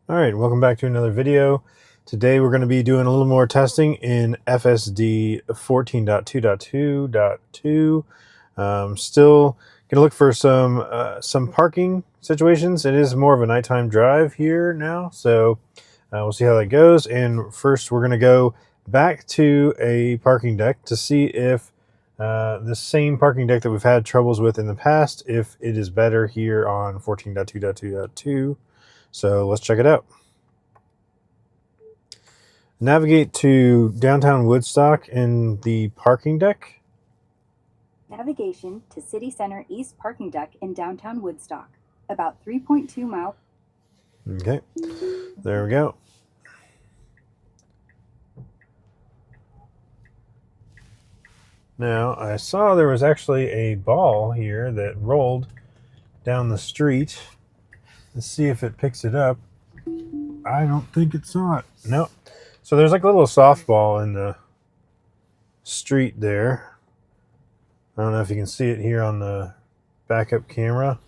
All right, welcome back to another video. Today we're going to be doing a little more testing in FSD 14.2.2.2. Still going to look for some parking situations. It is more of a nighttime drive here now, so we'll see how that goes. And first we're going to go back to a parking deck to see if the same parking deck that we've had troubles with in the past, if it is better here on 14.2.2.2. So let's check it out. Navigate to downtown Woodstock in the parking deck. Navigation to City Center East parking deck in downtown Woodstock, about 3.2 miles. Okay, there we go. Now, I saw there was actually a ball here that rolled down the street. Let's see if it picks it up. I don't think it saw it. Nope. So there's like a little softball in the street there. I don't know if you can see it here on the backup camera.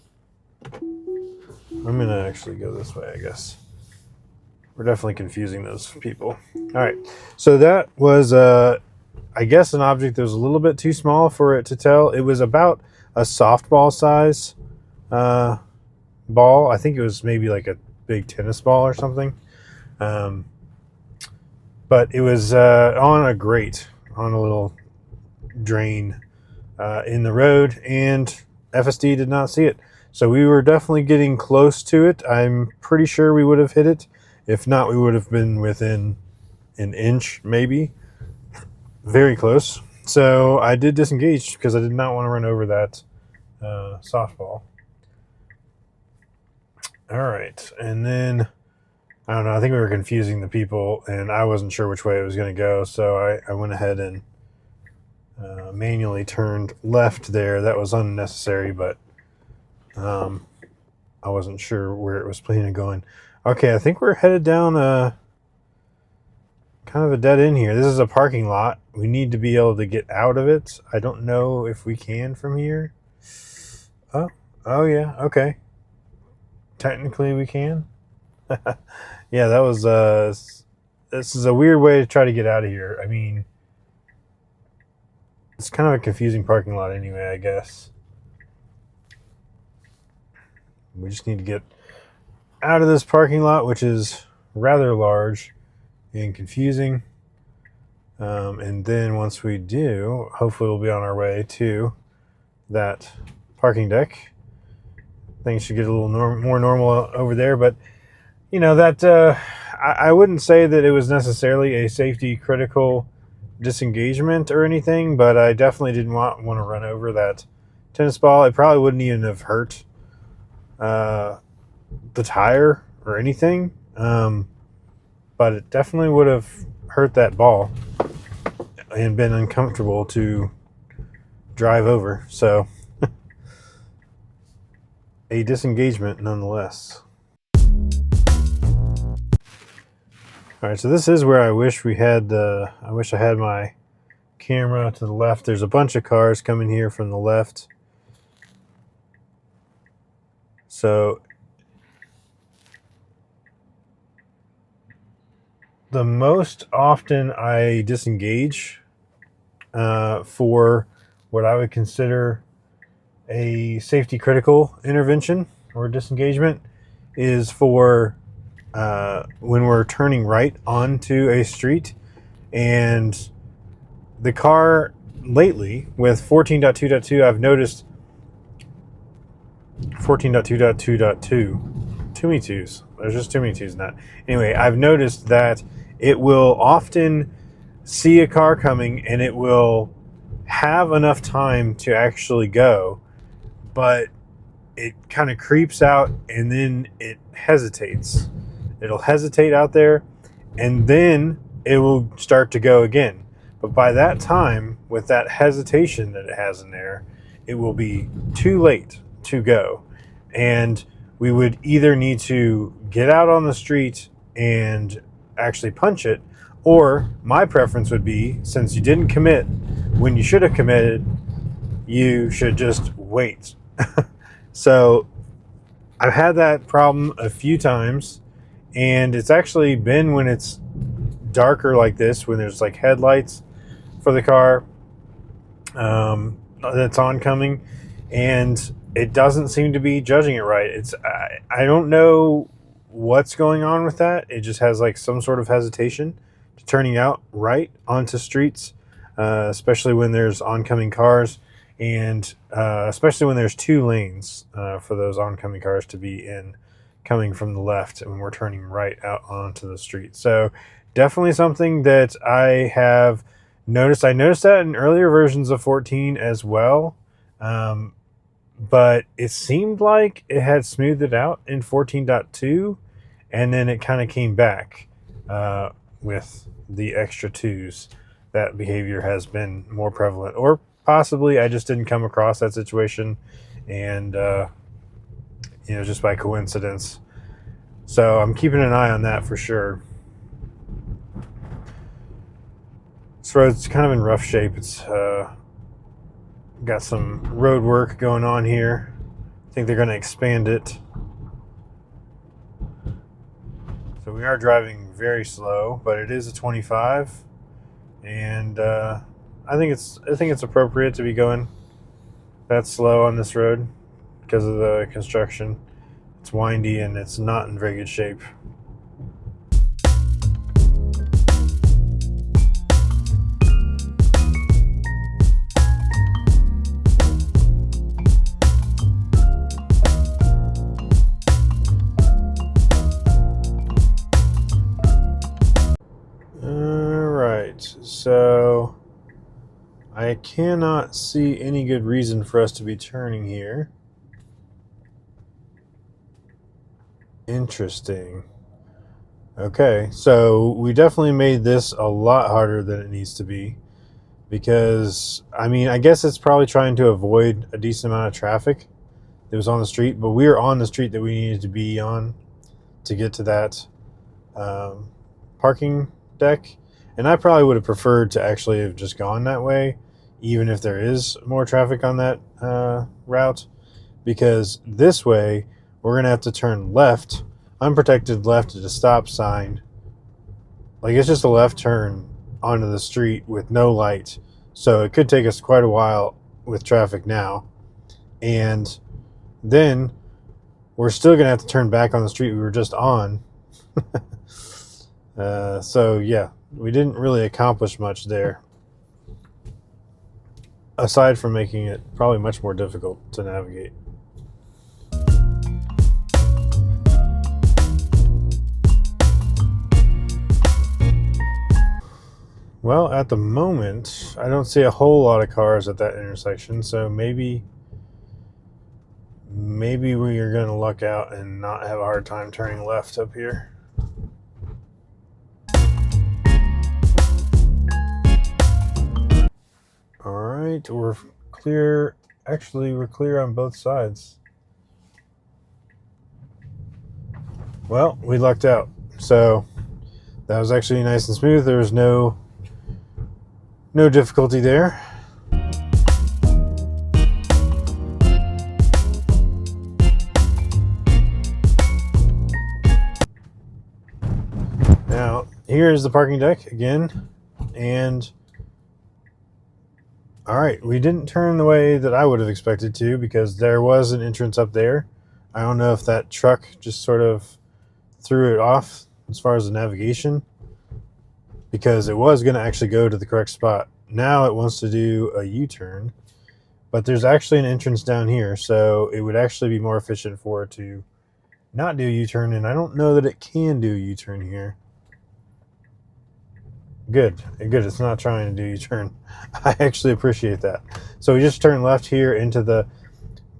I'm going to actually go this way, I guess. We're definitely confusing those people. All right. So that was, I guess, an object that was a little bit too small for it to tell. It was about a softball size ball. I think it was maybe like a big tennis ball or something. But it was on a grate, on a little drain in the road, and FSD did not see it. So we were definitely getting close to it. I'm pretty sure we would have hit it. If not, we would have been within an inch, maybe. Very close. So I did disengage because I did not want to run over that softball. All right. And then, I don't know, I think we were confusing the people, and I wasn't sure which way it was going to go. So I went ahead and manually turned left there. That was unnecessary, but I wasn't sure where it was planning on going. Okay, I think we're headed down kind of a dead end here. This is a parking lot. We need to be able to get out of it. I don't know if we can from here. Oh yeah, okay. Technically we can. Yeah, that was this is a weird way to try to get out of here. I mean, it's kind of a confusing parking lot anyway, I guess. We just need to get out of this parking lot, which is rather large and confusing. And then once we do, hopefully we'll be on our way to that parking deck. Things should get a little more normal over there. But, you know, that I wouldn't say that it was necessarily a safety critical disengagement or anything, but I definitely didn't want to run over that tennis ball. It probably wouldn't even have hurt the tire or anything, but it definitely would have hurt that ball and been uncomfortable to drive over. So a disengagement nonetheless. All right, so this is where I wish I had my camera to the left. There's a bunch of cars coming here from the left. So the most often I disengage for what I would consider a safety critical intervention or disengagement is for when we're turning right onto a street, and the car lately with 14.2.2, I've noticed 14.2.2.2, too many twos. There's just too many twos in that. Anyway, I've noticed that it will often see a car coming and it will have enough time to actually go, but it kind of creeps out and then it hesitates. It'll hesitate out there and then it will start to go again. But by that time, with that hesitation that it has in there, it will be too late to go. And we would either need to get out on the street and actually punch it, or my preference would be, since you didn't commit when you should have committed, you should just wait. So I've had that problem a few times, And it's actually been when it's darker like this, when there's like headlights for the car that's oncoming, and it doesn't seem to be judging it right. I don't know what's going on with that. It just has like some sort of hesitation to turning out right onto streets, especially when there's oncoming cars, and especially when there's two lanes for those oncoming cars to be in, coming from the left, and when we're turning right out onto the street. So definitely something that I have noticed. I noticed that in earlier versions of 14 as well, but it seemed like it had smoothed it out in 14.2, and then it kind of came back with the extra twos. That behavior has been more prevalent, or possibly I just didn't come across that situation, and just by coincidence. So I'm keeping an eye on that for sure. This road's kind of in rough shape. It's got some road work going on here. I think they're going to expand it. So we are driving very slow, but it is a 25, and I think it's appropriate to be going that slow on this road because of the construction. It's windy and it's not in very good shape. So I cannot see any good reason for us to be turning here. Interesting. Okay, so we definitely made this a lot harder than it needs to be, because I guess it's probably trying to avoid a decent amount of traffic that was on the street, but we were on the street that we needed to be on to get to that parking deck. And I probably would have preferred to actually have just gone that way, even if there is more traffic on that route, because this way we're going to have to turn left, unprotected left at a stop sign. Like, it's just a left turn onto the street with no light. So it could take us quite a while with traffic now. And then we're still going to have to turn back on the street we were just on. So yeah, we didn't really accomplish much there, aside from making it probably much more difficult to navigate. Well, at the moment, I don't see a whole lot of cars at that intersection, so maybe we are going to luck out and not have a hard time turning left up here. All right, we're clear. Actually, we're clear on both sides. Well, we lucked out. So that was actually nice and smooth. There was no difficulty there. Now, here is the parking deck again, and all right, we didn't turn the way that I would have expected to, because there was an entrance up there. I don't know if that truck just sort of threw it off as far as the navigation, because it was going to actually go to the correct spot. Now it wants to do a U-turn, but there's actually an entrance down here, so it would actually be more efficient for it to not do a U-turn, and I don't know that it can do a U-turn here. Good. It's not trying to do U-turn. I actually appreciate that. So we just turn left here into the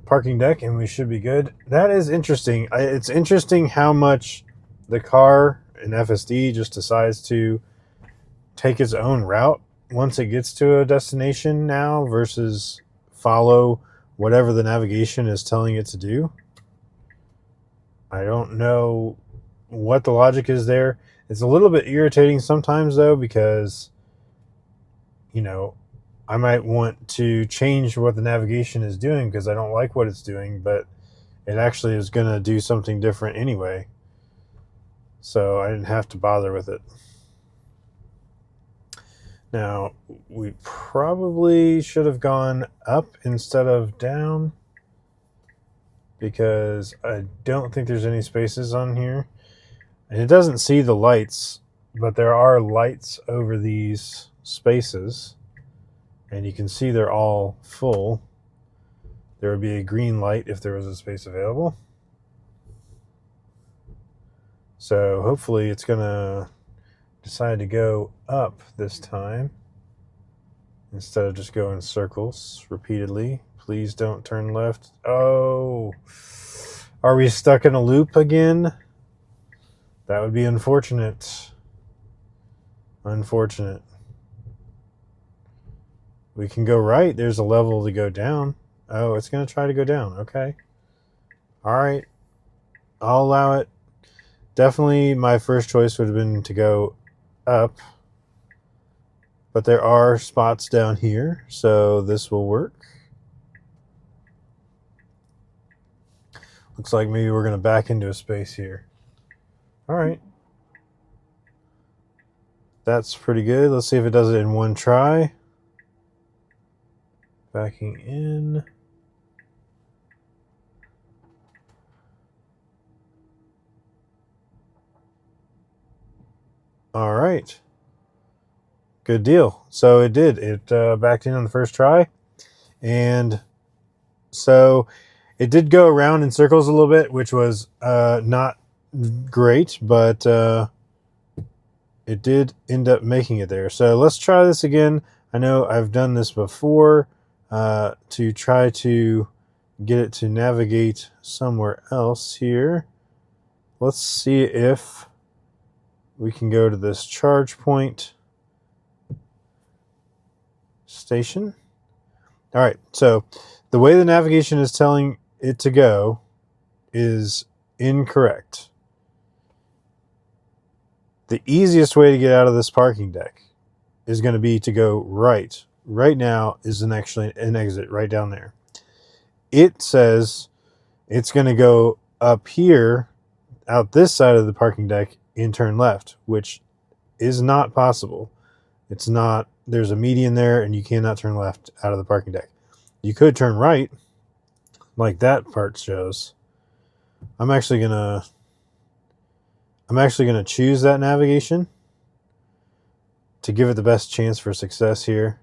parking deck, and we should be good. That is interesting. It's interesting how much the car in FSD just decides to take its own route once it gets to a destination now, versus follow whatever the navigation is telling it to do. I don't know what the logic is there. It's a little bit irritating sometimes, though, because I might want to change what the navigation is doing because I don't like what it's doing, but it actually is going to do something different anyway. so I didn't have to bother with it. Now, we probably should have gone up instead of down, because I don't think there's any spaces on here. And it doesn't see the lights, but there are lights over these spaces. And you can see they're all full. There would be a green light if there was a space available. So hopefully it's going to decide to go up this time instead of just go in circles repeatedly. Please don't turn left. Oh, are we stuck in a loop again? That would be unfortunate. Unfortunate. We can go right. There's a level to go down. Oh, it's going to try to go down. Okay. All right. I'll allow it. Definitely my first choice would have been to go up. But there are spots down here, so this will work. Looks like maybe we're going to back into a space here. All right. That's pretty good. Let's see if it does it in one try. Backing in. All right. Good deal. So it did. It backed in on the first try. And so it did go around in circles a little bit, which was not great, but it did end up making it there. So let's try this again. I know I've done this before to try to get it to navigate somewhere else here. Let's see if we can go to this charge point station. All right, so the way the navigation is telling it to go is incorrect. The easiest way to get out of this parking deck is going to be to go right. Right now is actually an exit right down there. It says it's going to go up here, out this side of the parking deck, and turn left, which is not possible. It's not. There's a median there, and you cannot turn left out of the parking deck. You could turn right, like that part shows. I'm actually gonna choose that navigation to give it the best chance for success here.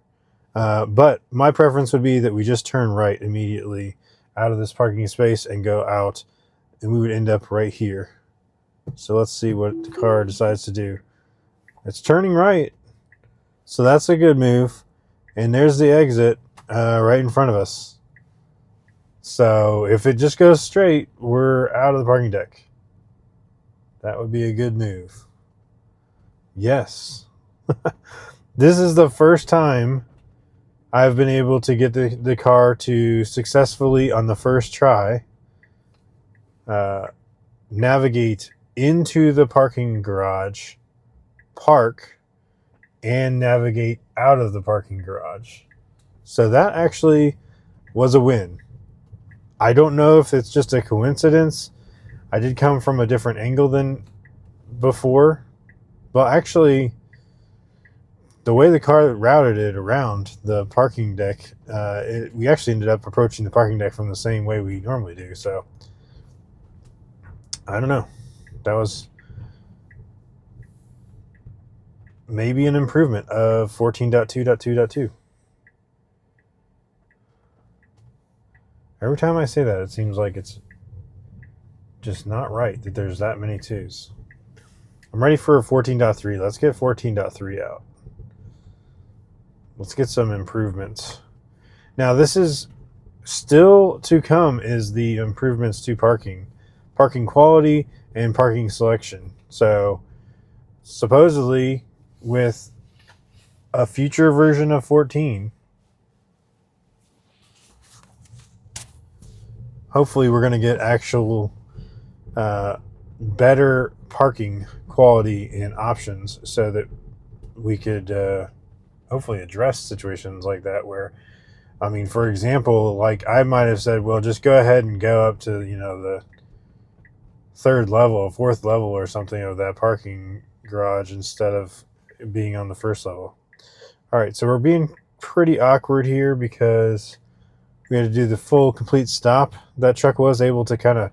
But my preference would be that we just turn right immediately out of this parking space and go out, and we would end up right here. So let's see what the car decides to do. It's turning right, so that's a good move. And there's the exit right in front of us. So if it just goes straight, we're out of the parking deck. That would be a good move. Yes. This is the first time I've been able to get the car to successfully, on the first try, navigate into the parking garage, park, and navigate out of the parking garage. So that actually was a win. I don't know if it's just a coincidence. I did come from a different angle than before. Well, actually, the way the car routed it around the parking deck, we actually ended up approaching the parking deck from the same way we normally do. So, I don't know. That was maybe an improvement of 14.2.2.2. Every time I say that, it seems like it's just not right that there's that many twos. I'm ready for 14.3. Let's get 14.3 out. Let's get some improvements. Now, this is still to come, is the improvements to parking quality, and parking selection. So supposedly with a future version of 14, hopefully we're going to get actual better parking quality and options, so that we could hopefully address situations like that where, I mean, for example, like I might have said, well, just go ahead and go up to, the third level, fourth level or something of that parking garage instead of being on the first level. All right, so we're being pretty awkward here because we had to do the full complete stop. That truck was able to kind of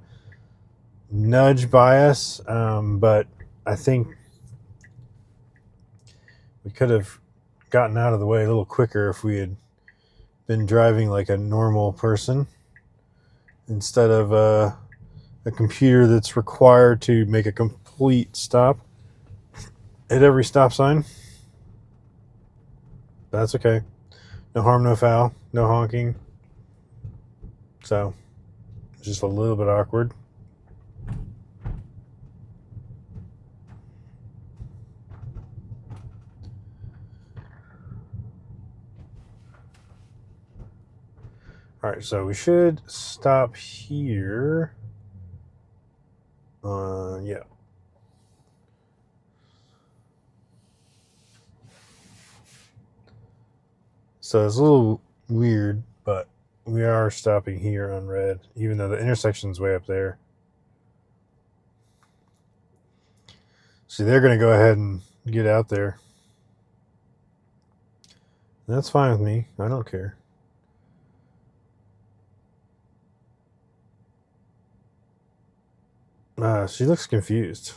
nudge by us, but I think we could have gotten out of the way a little quicker if we had been driving like a normal person instead of a computer that's required to make a complete stop at every stop sign. That's okay. No harm, no foul, no honking. So, just a little bit awkward. All right, so we should stop here. Yeah. So it's a little weird, but we are stopping here on red, even though the intersection's way up there. See, they're going to go ahead and get out there. That's fine with me. I don't care. She looks confused.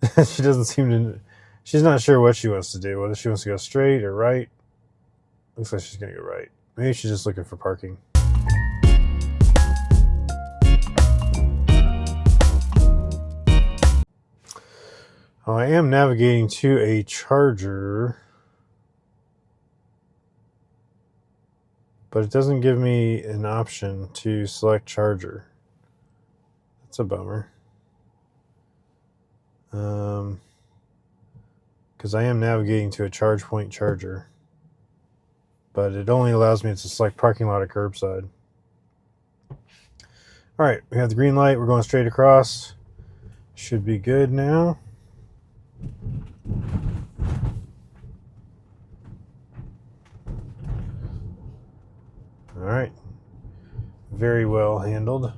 She doesn't seem to. She's not sure what she wants to do, whether she wants to go straight or right. Looks like she's going to go right. Maybe she's just looking for parking. Oh, I am navigating to a charger, but it doesn't give me an option to select charger. That's a bummer. Because I am navigating to a charge point charger, but it only allows me to select parking lot or curbside. All right, we have the green light. We're going straight across. Should be good now. All right. Very well handled.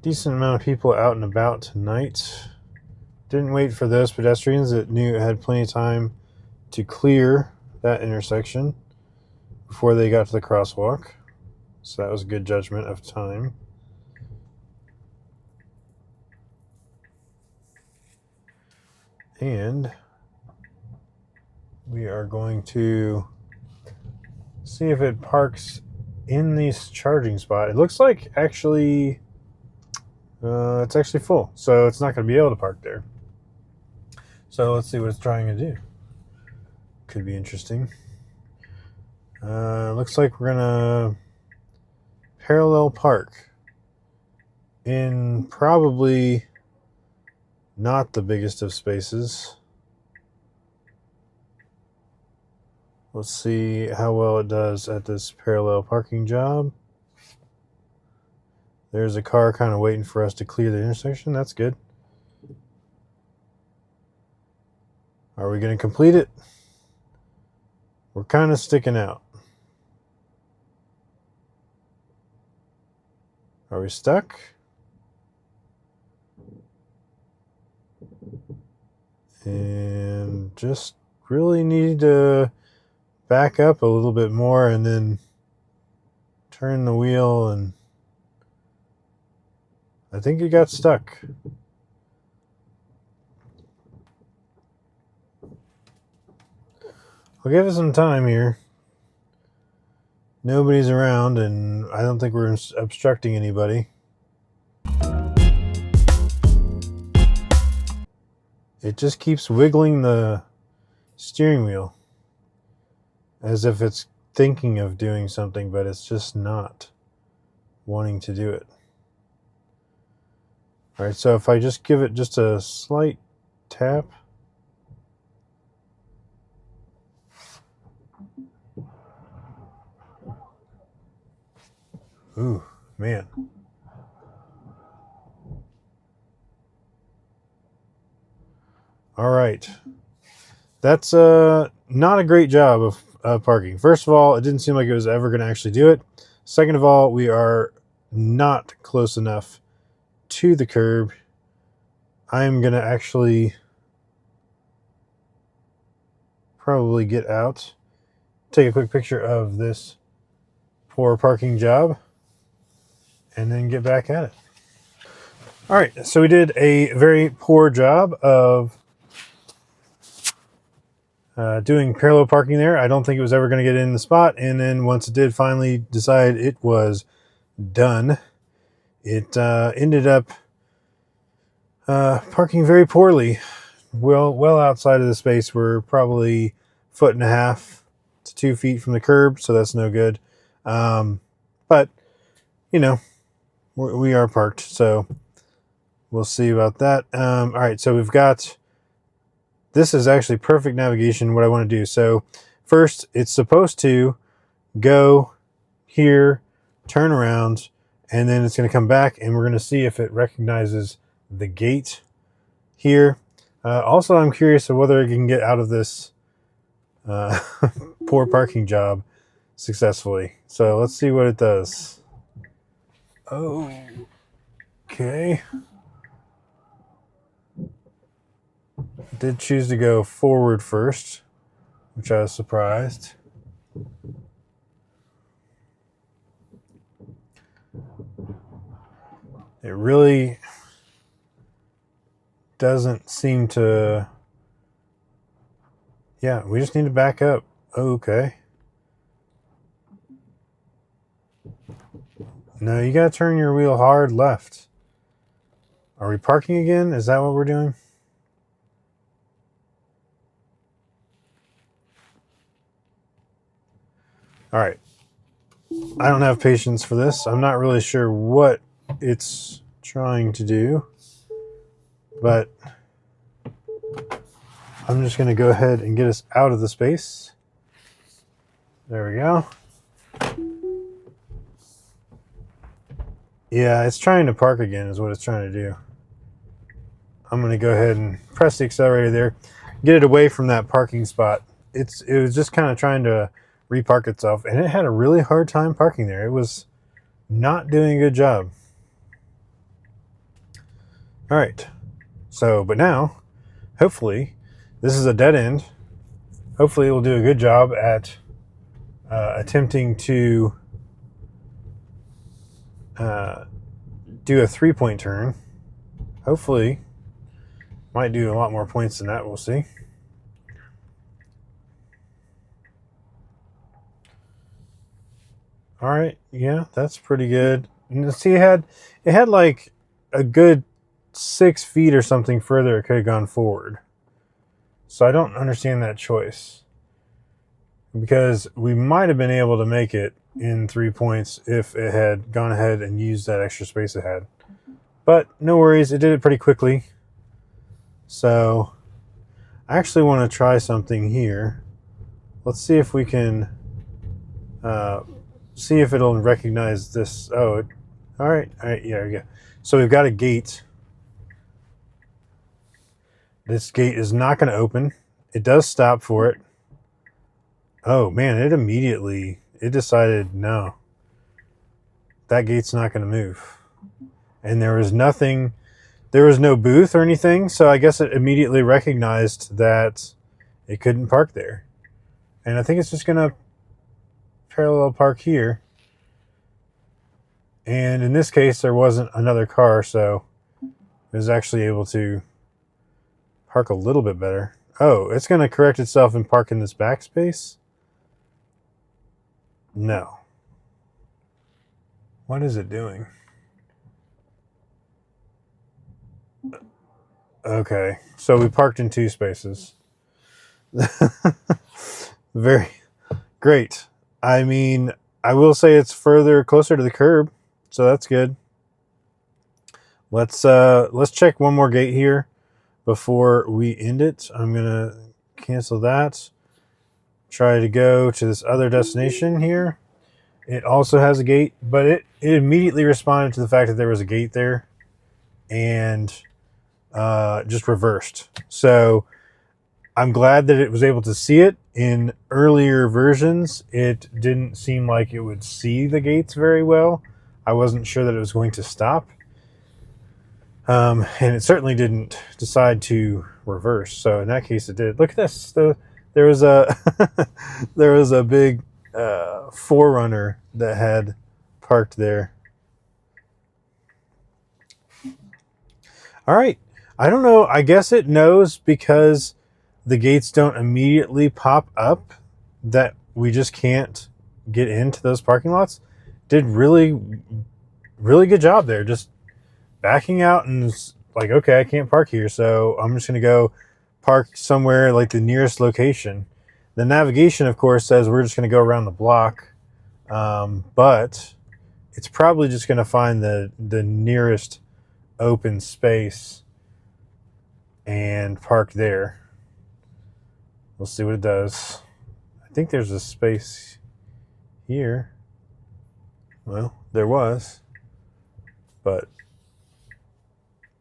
Decent amount of people out and about tonight. Didn't wait for those pedestrians that knew it had plenty of time to clear that intersection before they got to the crosswalk. So that was a good judgment of time. And we are going to see if it parks in this charging spot. It looks like actually it's actually full, so it's not going to be able to park there. So let's see what it's trying to do. Could be interesting. Looks like we're going to parallel park in probably not the biggest of spaces. Let's see how well it does at this parallel parking job. There's a car kind of waiting for us to clear the intersection. That's good. Are we going to complete it? We're kind of sticking out. Are we stuck? And just really need to back up a little bit more and then turn the wheel, and I think it got stuck. I'll give it some time here. Nobody's around, and I don't think we're obstructing anybody. It just keeps wiggling the steering wheel as if it's thinking of doing something, but it's just not wanting to do it. All right, so if I just give it just a slight tap. Ooh, man. All right. That's not a great job of parking. First of all, it didn't seem like it was ever going to actually do it. Second of all, we are not close enough to the curb. I'm going to actually probably get out, take a quick picture of this poor parking job, and then get back at it. All right, so we did a very poor job of doing parallel parking there. I don't think it was ever going to get in the spot, and then once it did finally decide it was done, it ended up parking very poorly, well outside of the space. We're probably 1.5 to 2 feet from the curb, so that's no good. But you know, we are parked, so we'll see about that. All right, so we've got, this is actually perfect navigation, what I want to do. So first, it's supposed to go here, turn around, and then it's going to come back, and we're going to see if it recognizes the gate here. Also, I'm curious of whether it can get out of this poor parking job successfully. So let's see what it does. Oh, okay. It did choose to go forward first, which I was surprised. It really doesn't seem to. Yeah, we just need to back up. Okay. No, you gotta turn your wheel hard left. Are we parking again? Is that what we're doing? All right. I don't have patience for this. I'm not really sure what it's trying to do, but I'm just going to go ahead and get us out of the space. There we go. Yeah, it's trying to park again is what it's trying to do. I'm going to go ahead and press the accelerator there, get it away from that parking spot. It was just kind of trying to repark itself, and it had a really hard time parking there. It was not doing a good job. All right. So, but now, hopefully, this is a dead end. Hopefully, it will do a good job at attempting to do a 3-point turn. Hopefully, might do a lot more points than that. We'll see. All right, yeah, that's pretty good. And see, it had like a good 6 feet or something further it could have gone forward. So I don't understand that choice, because we might have been able to make it in 3 points if it had gone ahead and used that extra space it had. But no worries, it did it pretty quickly. So I actually want to try something here. Let's see if we can see if it'll recognize this. Oh, all right, yeah, yeah. So we've got a gate. This gate is not going to open. It does stop for it. Oh man, it decided no. That gate's not going to move. And there was no booth or anything, so I guess it immediately recognized that it couldn't park there. And I think it's just going to parallel park here. And in this case, there wasn't another car, so it was actually able to park a little bit better. Oh, it's going to correct itself and park in this backspace? No. What is it doing? Okay, so we parked in 2 spaces. Very great. I mean, I will say it's closer to the curb, so that's good. Let's check one more gate here before we end it. I'm gonna cancel that. Try to go to this other destination here. It also has a gate, but it immediately responded to the fact that there was a gate there, and just reversed. So I'm glad that it was able to see it. In earlier versions, it didn't seem like it would see the gates very well. I wasn't sure that it was going to stop. And it certainly didn't decide to reverse. So in that case, it did. Look at this. There was a there was a big Forerunner that had parked there. All right. I don't know. I guess it knows because the gates don't immediately pop up that we just can't get into those parking lots. Did really, really good job there. Just backing out and like, okay, I can't park here, so I'm just going to go park somewhere like the nearest location. The navigation, of course, says we're just going to go around the block, but it's probably just going to find the nearest open space and park there. We'll see what it does. I think there's a space here. Well, there was, but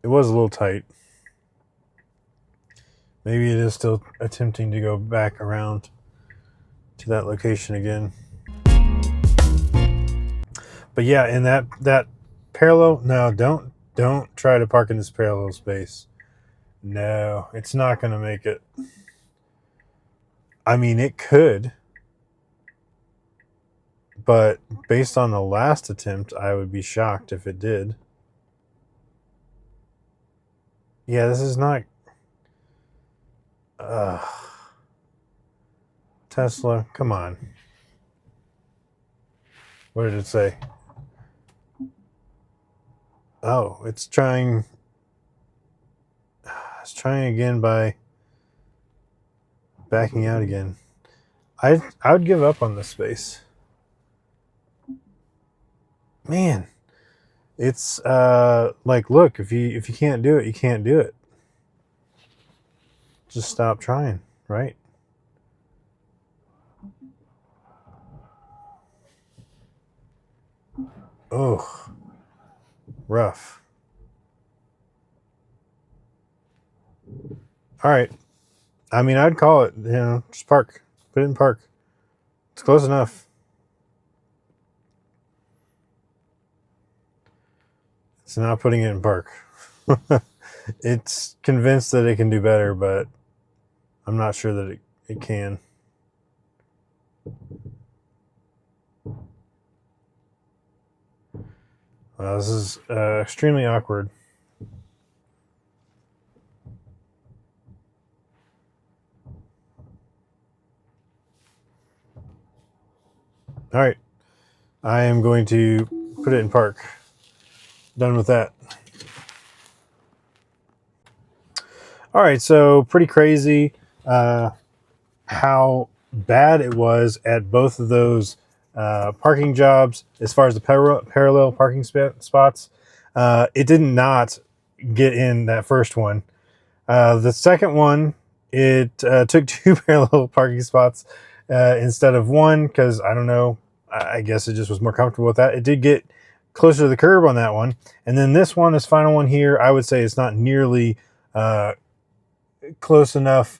it was a little tight. Maybe it is still attempting to go back around to that location again. But yeah, in that parallel, no, don't try to park in this parallel space. No, it's not going to make it. I mean, it could, but based on the last attempt, I would be shocked if it did. Yeah, this is not. Tesla, come on. What did it say? Oh, it's trying. It's trying again by backing out again. I would give up on this space. Man, it's like, look, if you can't do it, you can't do it. Just stop trying, right? Oh, rough. All right. I mean, I'd call it, just park. Put it in park. It's close enough. It's not putting it in park. It's convinced that it can do better, but I'm not sure that it can. Well, this is extremely awkward. All right. I am going to put it in park. Done with that. All right, so pretty crazy how bad it was at both of those parking jobs as far as the parallel parking spots. It did not get in that first one. The second one, it took two parallel parking spots instead of one because, I don't know, I guess it just was more comfortable with that. It did get closer to the curb on that one. And then this one, this final one here, I would say it's not nearly close enough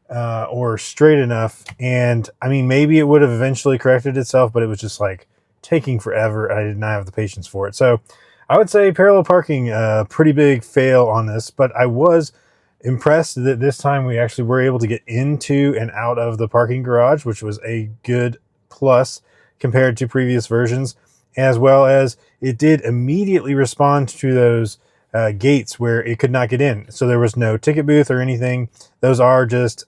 or straight enough. And I mean, maybe it would have eventually corrected itself, but it was just like taking forever. I did not have the patience for it. So I would say parallel parking, pretty big fail on this, but I was impressed that this time we actually were able to get into and out of the parking garage, which was a good plus compared to previous versions, as well as it did immediately respond to those gates where it could not get in. So there was no ticket booth or anything. Those are just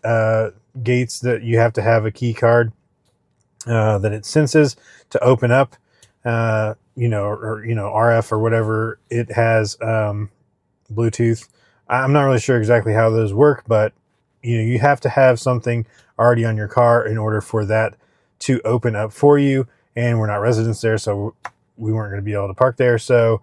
gates that you have to have a key card that it senses to open up, or RF or whatever. It has Bluetooth. I'm not really sure exactly how those work, but you have to have something already on your car in order for that to open up for you. And we're not residents there, so we weren't going to be able to park there. So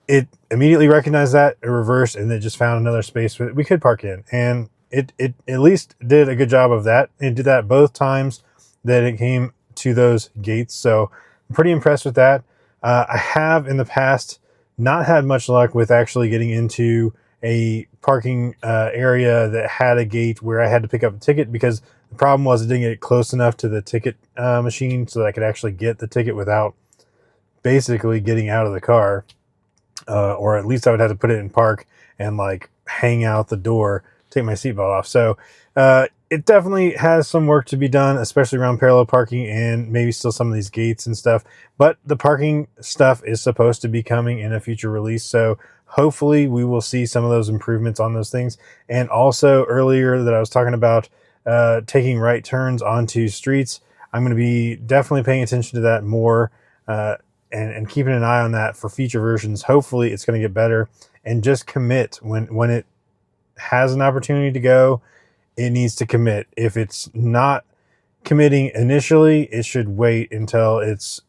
it immediately recognized that, it reversed, and it just found another space we could park in. And it at least did a good job of that. It did that both times that it came to those gates. So I'm pretty impressed with that. I have in the past not had much luck with actually getting into a parking area that had a gate where I had to pick up a ticket, because the problem was it didn't get close enough to the ticket machine so that I could actually get the ticket without basically getting out of the car, or at least I would have to put it in park and like hang out the door, take my seatbelt off. So it definitely has some work to be done, especially around parallel parking and maybe still some of these gates and stuff. But the parking stuff is supposed to be coming in a future release, so hopefully we will see some of those improvements on those things. And also earlier that I was talking about taking right turns onto streets, I'm going to be definitely paying attention to that more. And keeping an eye on that for future versions. Hopefully it's going to get better, and just commit when it has an opportunity to go. It needs to commit. If it's not committing initially, it should wait until it's,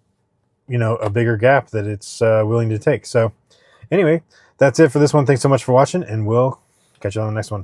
a bigger gap that it's willing to take. So anyway, that's it for this one. Thanks so much for watching, and we'll catch you on the next one.